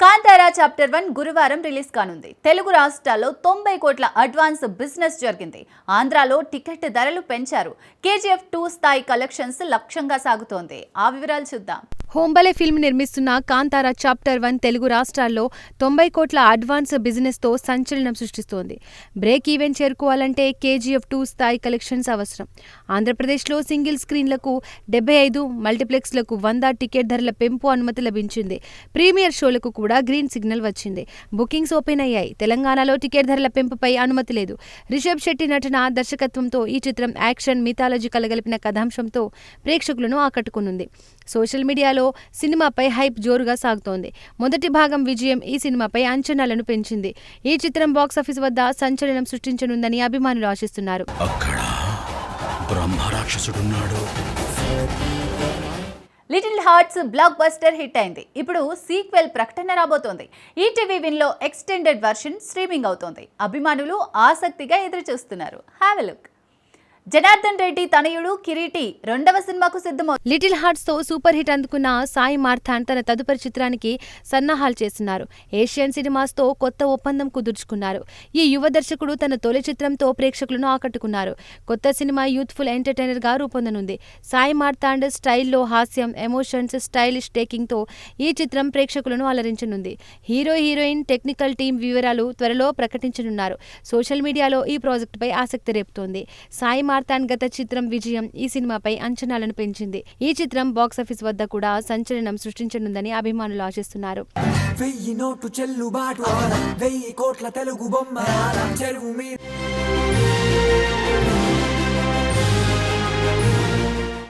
Kantara chapter 1 గురువారం release కానుంది. తెలుగు రాష్ట్రాల్లో 90 కోట్ల అడ్వాన్స్ బిజినెస్ జరిగింది. ఆంధ్రాలో టికెట్ ధరలు పెంచారు. కేజీఎఫ్ 2 స్థాయి కలెక్షన్స్ లక్ష్యంగా సాగుతోంది. ఆ వివరాలు చూద్దాం. హోంబలే ఫిల్మ్ నిర్మిస్తున్న కాంతారా చాప్టర్ 1 తెలుగు రాష్ట్రాల్లో 90 కోట్ల అడ్వాన్స్ బిజినెస్తో సంచలనం సృష్టిస్తోంది. బ్రేక్ ఈవెన్ చేరుకోవాలంటే కేజీఎఫ్ 2 స్థాయి కలెక్షన్స్ అవసరం. ఆంధ్రప్రదేశ్లో సింగిల్ స్క్రీన్లకు 75, మల్టీప్లెక్స్లకు 100 టికెట్ ధరల పెంపు అనుమతి లభించింది. ప్రీమియర్ షోలకు కూడా గ్రీన్ సిగ్నల్ వచ్చింది. బుకింగ్స్ ఓపెన్ అయ్యాయి. తెలంగాణలో టికెట్ ధరల పెంపుపై అనుమతి లేదు. రిషబ్ శెట్టి నటన, దర్శకత్వంతో ఈ చిత్రం యాక్షన్, మిథాలజీ కలగలిపిన కథాంశంతో ప్రేక్షకులను ఆకట్టుకునుంది. సోషల్ మీడియాలో సినిమాపై హైప్ జోరుగా సాగుతోంది. మొదటి భాగం విజయం ఈ సినిమాపై అంచనాలను పెంచింది. ఈ చిత్రం బాక్సాఫీస్ వద్ద సంచలనం సృష్టించనుందని అభిమానులు ఆశిస్తున్నారు. Little hearts block buster hit అయింది. ఇప్పుడు సీక్వెల్ ప్రకటన రాబోతోంది. ఈటీవీ విన్లో ఎక్స్టెండెడ్ వర్షన్ స్ట్రీమింగ్ అవుతోంది. అభిమానులు ఆసక్తిగా ఎదురు చూస్తున్నారు. Have a look. Janardhan Reddy తనయుడు కిరీటి రెండవ సినిమాకు సిద్ధమవుతుంది. లిటిల్ హార్ట్స్ తో సూపర్ హిట్ అందుకున్న సాయి మార్తాండ్ తన తదుపరి చిత్రానికి సన్నాహాలు చేస్తున్నారు. ఏషియన్ సినిమాస్ తో కొత్త ఒప్పందం కుదుర్చుకున్నారు. ఈ యువ దర్శకుడు తన తొలి చిత్రంతో ప్రేక్షకులను ఆకట్టుకున్నారు. కొత్త సినిమా యూత్ఫుల్ ఎంటర్టైనర్ గా రూపొందనుంది. సాయి మార్తాండ్ స్టైల్లో హాస్యం, ఎమోషన్స్, స్టైలిష్ టేకింగ్ తో ఈ చిత్రం ప్రేక్షకులను అలరించనుంది. హీరో, హీరోయిన్, టెక్నికల్ టీం వివరాలు త్వరలో ప్రకటించనున్నారు. సోషల్ మీడియాలో ఈ ప్రాజెక్టుపై ఆసక్తి రేపుతోంది. సాయి మార్తాండ్ గత చిత్రం విజయం ఈ సినిమాపై అంచనాలను పెంచింది. ఈ చిత్రం బాక్సాఫీస్ వద్ద కూడా సంచలనం సృష్టించనుందని అభిమానులు ఆశిస్తున్నారు. 1000 నోటు చెల్లుబాటు 1000 కోట్ల తెలుగు బొమ్మ చెరువు మీద